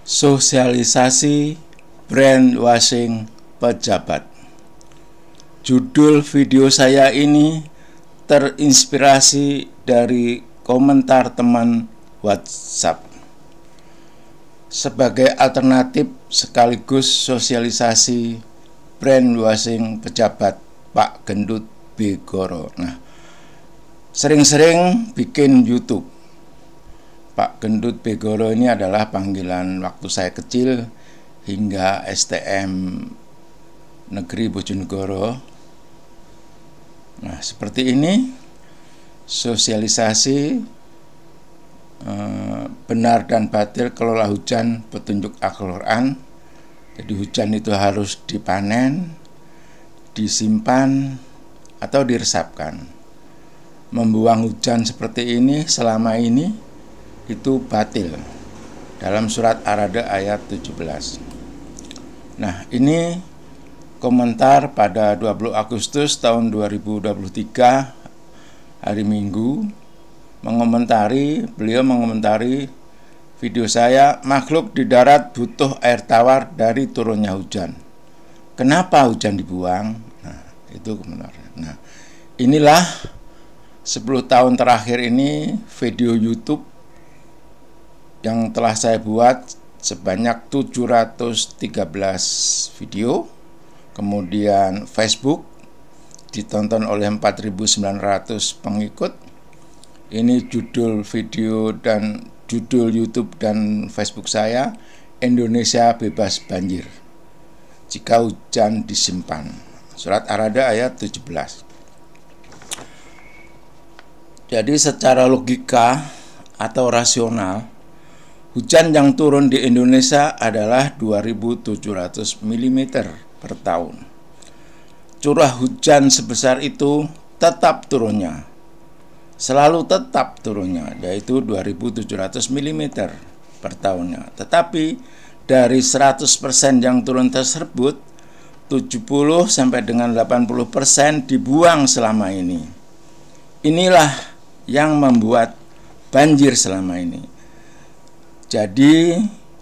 Sosialisasi brainwashing pejabat. Judul video saya ini terinspirasi dari komentar teman WhatsApp. Sebagai alternatif sekaligus sosialisasi brainwashing pejabat Pak Gendut Begoro. Nah, sering-sering bikin YouTube. Pak Gendut Begoro ini adalah panggilan waktu saya kecil hingga STM Negeri Bojonegoro. Nah, seperti ini sosialisasi benar dan batil kelola hujan petunjuk Al-Quran. Jadi hujan itu harus dipanen, disimpan, atau diresapkan. Membuang hujan seperti ini selama ini itu batil dalam surat Ar-Ra'd ayat 17. Nah, ini komentar pada 20 Agustus tahun 2023 hari Minggu. Beliau mengomentari video saya, makhluk di darat butuh air tawar dari turunnya hujan. Kenapa hujan dibuang? Nah, itu komentarnya. Nah, inilah 10 tahun terakhir ini video YouTube yang telah saya buat sebanyak 713 video. Kemudian Facebook ditonton oleh 4.900 pengikut. Ini judul video dan judul YouTube dan Facebook saya, Indonesia bebas banjir jika hujan disimpan. Surat Ar-Ra'd ayat 17. Jadi secara logika atau rasional, hujan yang turun di Indonesia adalah 2.700 mm per tahun. Curah hujan sebesar itu tetap turunnya, selalu tetap turunnya, yaitu 2.700 mm per tahunnya. Tetapi dari 100% yang turun tersebut, 70 sampai dengan 80% dibuang selama ini. Inilah yang membuat banjir selama ini. Jadi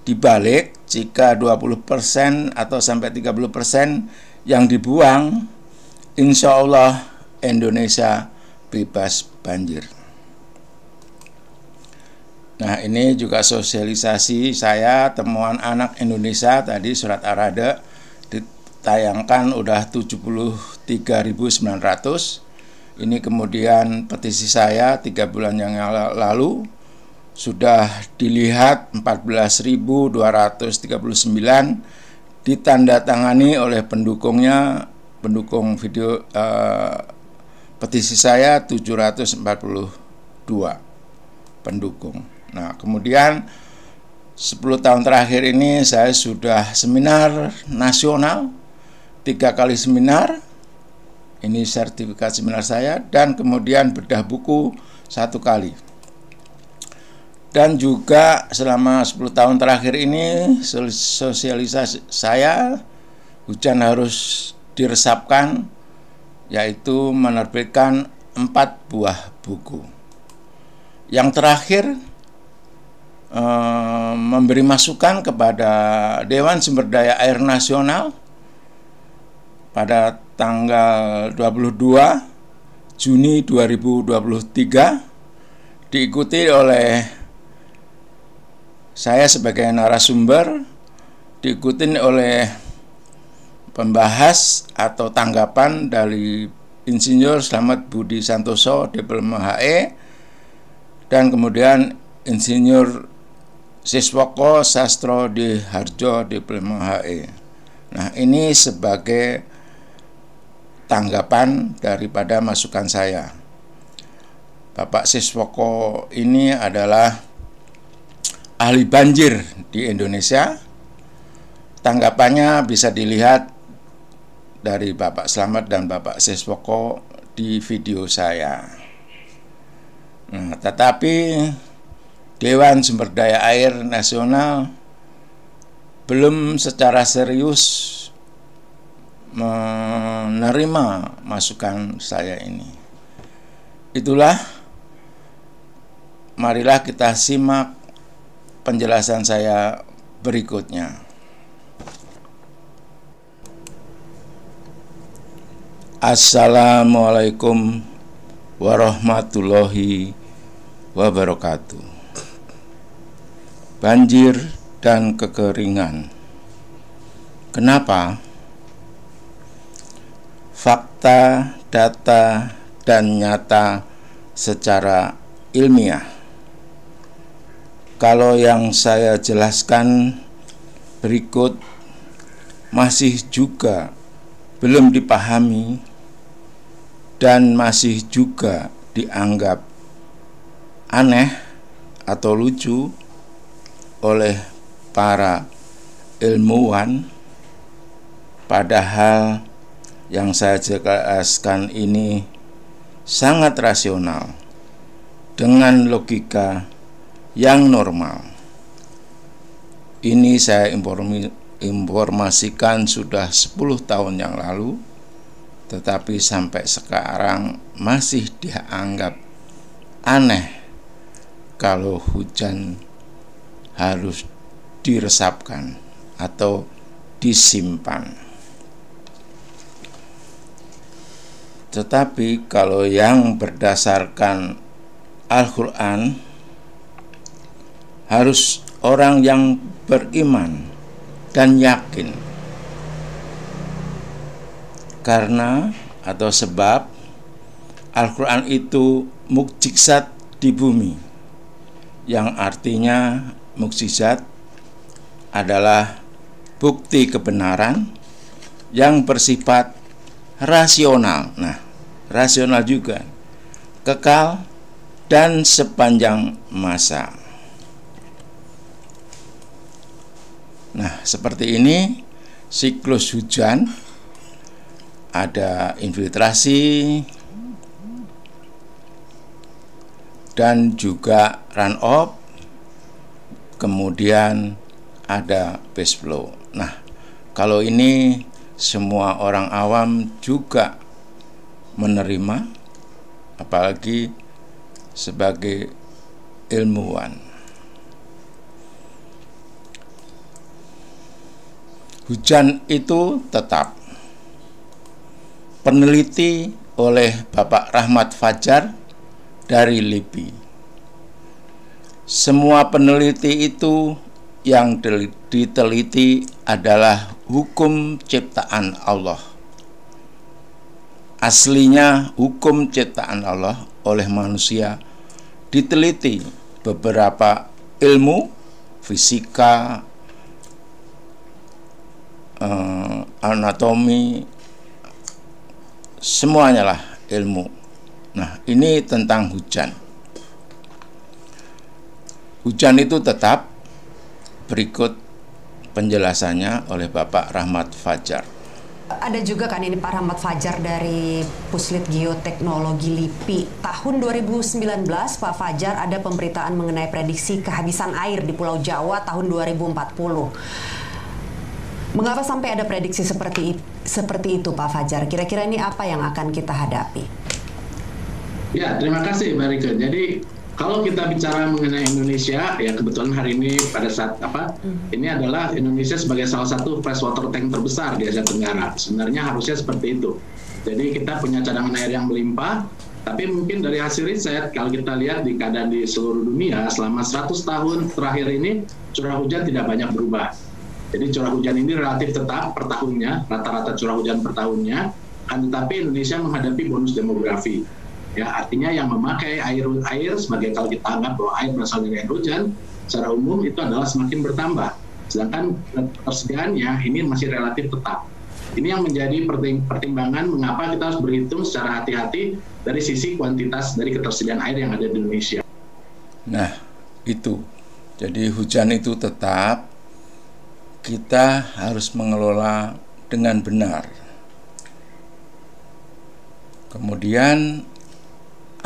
dibalik, jika 20% atau sampai 30% yang dibuang, insya Allah Indonesia bebas banjir. Nah, ini juga sosialisasi saya, temuan anak Indonesia tadi surat Ar-Ra'd ditayangkan udah 73.900. Ini kemudian petisi saya 3 bulan yang lalu sudah dilihat 14.239, ditandatangani oleh pendukung video petisi saya 742 pendukung. Nah, kemudian 10 tahun terakhir ini saya sudah seminar nasional, 3 kali seminar. Ini sertifikat seminar saya, dan kemudian bedah buku 1 kali. Dan juga selama 10 tahun terakhir ini sosialisasi saya, hujan harus diresapkan, yaitu menerbitkan 4 buah buku. Yang terakhir memberi masukan kepada Dewan Sumber Daya Air Nasional pada tanggal 22 Juni 2023, diikuti oleh saya sebagai narasumber, diikuti oleh pembahas atau tanggapan dari Insinyur Slamet Budi Santoso, Diploma HE, dan kemudian Insinyur Siswoko Sastro Diharjo, Diploma HE. Nah, ini sebagai tanggapan daripada masukan saya. Bapak Siswoko ini adalah ahli banjir di Indonesia. Tanggapannya bisa dilihat dari Bapak Slamet dan Bapak Siswoko di video saya. Nah, tetapi Dewan Sumber Daya Air Nasional belum secara serius menerima masukan saya ini. Itulah, marilah kita simak penjelasan saya berikutnya. Assalamualaikum warahmatullahi wabarakatuh. Banjir dan kekeringan. Kenapa? Fakta, data, dan nyata secara ilmiah. Kalau yang saya jelaskan berikut masih juga belum dipahami dan masih juga dianggap aneh atau lucu oleh para ilmuwan, padahal yang saya jelaskan ini sangat rasional dengan logika yang normal. Ini saya informasikan sudah 10 tahun yang lalu, tetapi sampai sekarang masih dianggap aneh kalau hujan harus diresapkan atau disimpan. Tetapi kalau yang berdasarkan Al-Quran, harus orang yang beriman dan yakin, karena atau sebab Al-Quran itu mukjizat di bumi, yang artinya mukjizat adalah bukti kebenaran yang bersifat rasional. Nah, rasional juga, kekal dan sepanjang masa. Nah, seperti ini siklus hujan, ada infiltrasi dan juga run off, kemudian ada base flow. Nah, kalau ini semua orang awam juga menerima, apalagi sebagai ilmuwan. Hujan itu tetap. Peneliti oleh Bapak Rahmat Fajar dari LIPI. Semua peneliti itu yang diteliti adalah hukum ciptaan Allah. Aslinya hukum ciptaan Allah oleh manusia diteliti beberapa ilmu, fisika, anatomi, semuanya lah ilmu. Nah, ini tentang hujan. Hujan itu tetap. Berikut penjelasannya oleh Bapak Rahmat Fajar. Ada juga kan ini Pak Rahmat Fajar dari Puslit Geoteknologi LIPI. Tahun 2019 Pak Fajar ada pemberitaan mengenai prediksi kehabisan air di Pulau Jawa tahun 2040. Mengapa sampai ada prediksi seperti itu Pak Fajar? Kira-kira ini apa yang akan kita hadapi? Ya, terima kasih Mbak Rike. Jadi kalau kita bicara mengenai Indonesia, ya kebetulan hari ini pada saat ini adalah Indonesia sebagai salah satu freshwater tank terbesar di Asia Tenggara. Sebenarnya harusnya seperti itu. Jadi kita punya cadangan air yang melimpah, tapi mungkin dari hasil riset, kalau kita lihat di keadaan di seluruh dunia, selama 100 tahun terakhir ini, curah hujan tidak banyak berubah. Jadi curah hujan ini relatif tetap per tahunnya, rata-rata curah hujan per tahunnya, tetapi Indonesia menghadapi bonus demografi. Ya, artinya yang memakai air sebagai, kalau kita anggap bahwa air berasal dari air hujan, secara umum itu adalah semakin bertambah. Sedangkan persediaannya ini masih relatif tetap. Ini yang menjadi pertimbangan mengapa kita harus berhitung secara hati-hati dari sisi kuantitas dari ketersediaan air yang ada di Indonesia. Nah, itu. Jadi hujan itu tetap, kita harus mengelola dengan benar. Kemudian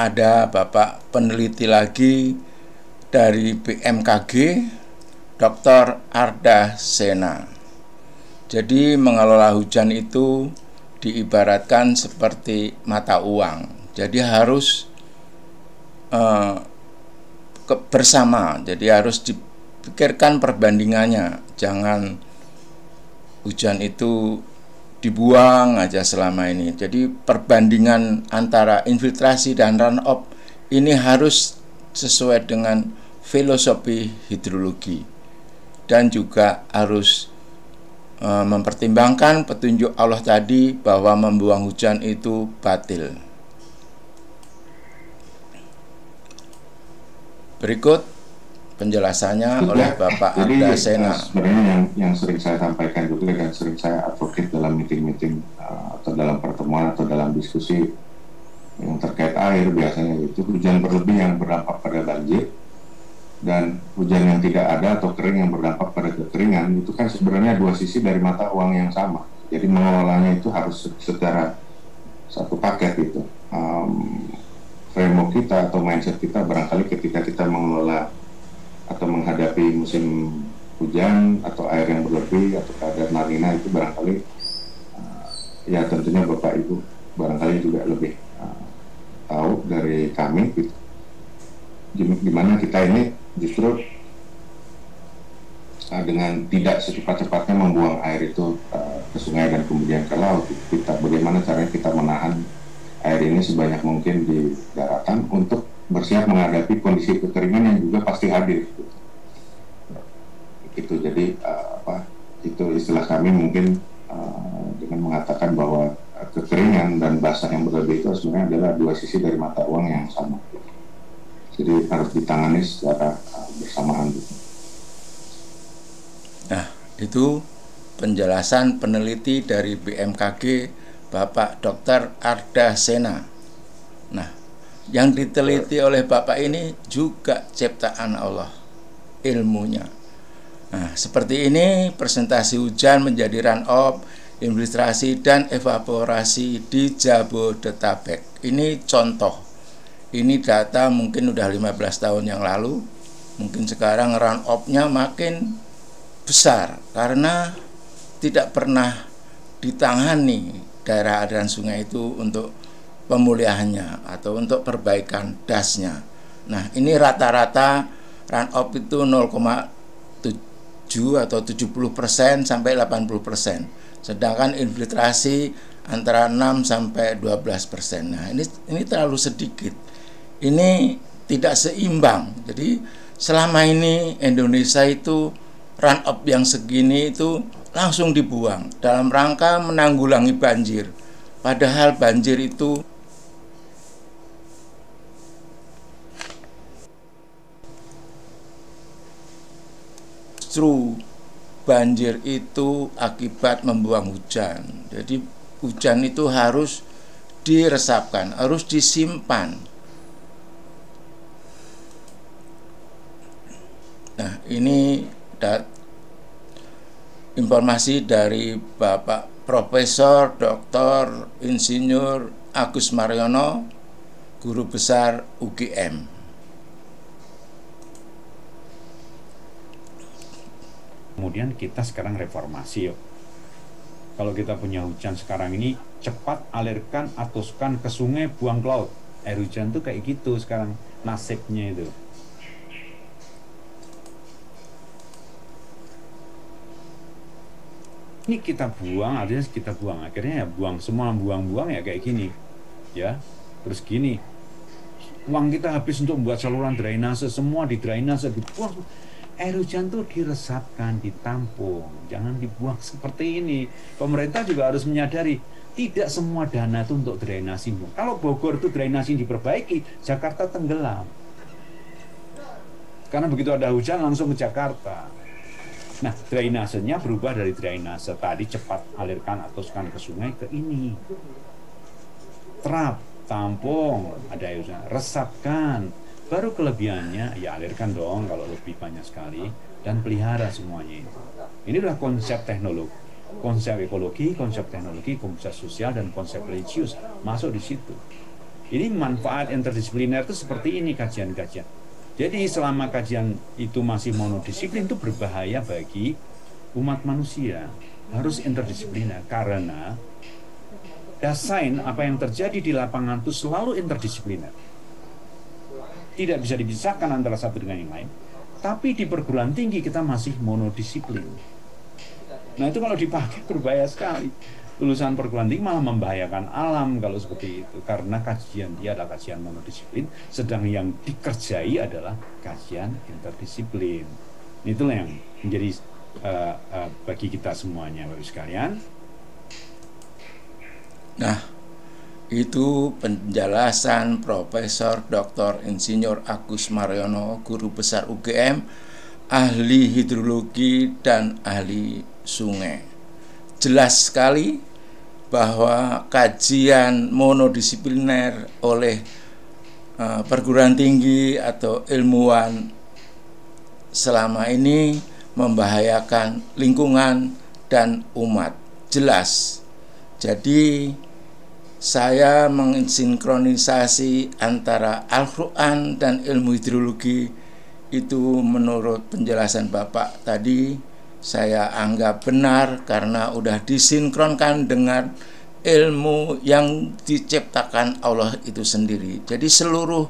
ada Bapak peneliti lagi dari BMKG, Dr. Arda Sena. Jadi mengelola hujan itu diibaratkan seperti mata uang. Jadi harus bersama. Jadi harus pikirkan perbandingannya, jangan hujan itu dibuang aja selama ini. Jadi perbandingan antara infiltrasi dan run-off ini harus sesuai dengan filosofi hidrologi, dan juga harus mempertimbangkan petunjuk Allah tadi bahwa membuang hujan itu batil. Berikut penjelasannya oleh Bapak Arda Sena. Sebenarnya yang sering saya sampaikan juga dan sering saya advocate dalam meeting-meeting atau dalam pertemuan atau dalam diskusi yang terkait air, biasanya itu hujan berlebih yang berdampak pada banjir dan hujan yang tidak ada atau kering yang berdampak pada kekeringan, itu kan sebenarnya dua sisi dari mata uang yang sama. Jadi mengelolanya itu harus secara satu paket itu. Framework kita atau mindset kita barangkali ketika kita mengelola atau menghadapi musim hujan atau air yang berlebih atau keadaan lanina itu barangkali ya tentunya Bapak Ibu barangkali juga lebih tahu dari kami gitu. Gimana kita ini justru dengan tidak secepat-cepatnya membuang air itu ke sungai dan kemudian ke laut. Bagaimana caranya kita menahan air ini sebanyak mungkin di daratan untuk bersiap menghadapi kondisi kekeringan yang juga pasti hadir. Gitu. Jadi itu istilah kami mungkin dengan mengatakan bahwa kekeringan dan basah yang berlebih itu sebenarnya adalah dua sisi dari mata uang yang sama. Jadi harus ditangani secara bersamaan. Nah, itu penjelasan peneliti dari BMKG Bapak Dr. Arda Sena. Nah, yang diteliti oleh Bapak ini juga ciptaan Allah, ilmunya. Nah, seperti ini presentasi hujan menjadi run-off, infiltrasi dan evaporasi di Jabodetabek. Ini contoh. Ini data mungkin udah 15 tahun yang lalu. Mungkin sekarang run-off-nya makin besar karena tidak pernah ditangani daerah aliran sungai itu untuk pemulihannya atau untuk perbaikan dasnya. Nah, ini rata-rata run-off itu 0,7 atau 70% sampai 80%. Sedangkan infiltrasi antara 6 sampai 12%. Nah, ini terlalu sedikit. Ini tidak seimbang. Jadi selama ini Indonesia itu run-off yang segini itu langsung dibuang dalam rangka menanggulangi banjir. Padahal banjir itu justru banjir itu akibat membuang hujan. Jadi hujan itu harus diresapkan, harus disimpan. Nah, ini informasi dari Bapak Profesor Dr. Insinyur Agus Mariono, Guru Besar UGM. Kemudian kita sekarang reformasi yuk. Kalau kita punya hujan sekarang ini, cepat alirkan, atuskan ke sungai, buang ke laut. Air hujan tuh kayak gitu sekarang nasibnya itu. Ini kita buang, artinya kita buang. Akhirnya ya buang, semua buang-buang ya kayak gini. Ya, terus gini. Uang kita habis untuk membuat saluran drainase, semua di drainase dibuang. Air hujan tuh diresapkan, ditampung, jangan dibuang seperti ini. Pemerintah juga harus menyadari, tidak semua dana itu untuk drainasi. Kalau Bogor itu drainasi diperbaiki, Jakarta tenggelam. Karena begitu ada hujan langsung ke Jakarta. Nah, drainasenya berubah dari drainase tadi cepat alirkan atuskan ke sungai ke ini. Terap, tampung, ada air hujan, resapkan. Baru kelebihannya ya alirkan dong kalau lebih banyak sekali dan pelihara semuanya itu. Ini adalah konsep teknologi, konsep ekologi, konsep teknologi, konsep sosial dan konsep religius masuk di situ. Ini manfaat interdisipliner itu seperti ini kajian-kajian. Jadi selama kajian itu masih monodisiplin itu berbahaya bagi umat manusia. Harus interdisipliner karena desain apa yang terjadi di lapangan itu selalu interdisipliner. Tidak bisa dipisahkan antara satu dengan yang lain. Tapi di perguruan tinggi kita masih monodisiplin. Nah itu kalau dipakai berbahaya sekali. Lulusan perguruan tinggi malah membahayakan alam kalau seperti itu. Karena kajian dia adalah kajian monodisiplin, sedang yang dikerjai adalah kajian interdisiplin. Itulah yang menjadi bagi kita semuanya, Bapak sekalian. Nah, itu penjelasan Profesor Dr. Insinyur Agus Mariono, Guru Besar UGM, ahli hidrologi dan ahli sungai. Jelas sekali bahwa kajian monodisipliner oleh perguruan tinggi atau ilmuwan selama ini membahayakan lingkungan dan umat. Jelas. Jadi saya mensinkronisasi antara Al-Quran dan ilmu hidrologi itu menurut penjelasan Bapak tadi saya anggap benar karena udah disinkronkan dengan ilmu yang diciptakan Allah itu sendiri. Jadi seluruh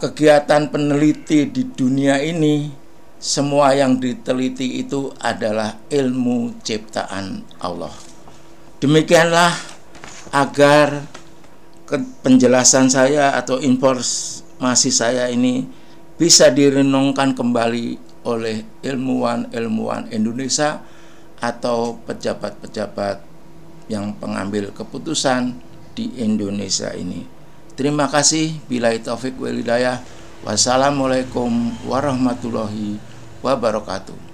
kegiatan peneliti di dunia ini, semua yang diteliti itu adalah ilmu ciptaan Allah. Demikianlah agar penjelasan saya atau informasi saya ini bisa direnungkan kembali oleh ilmuwan-ilmuwan Indonesia atau pejabat-pejabat yang pengambil keputusan di Indonesia ini. Terima kasih. Billahi taufik wal hidayah. Wassalamualaikum warahmatullahi wabarakatuh.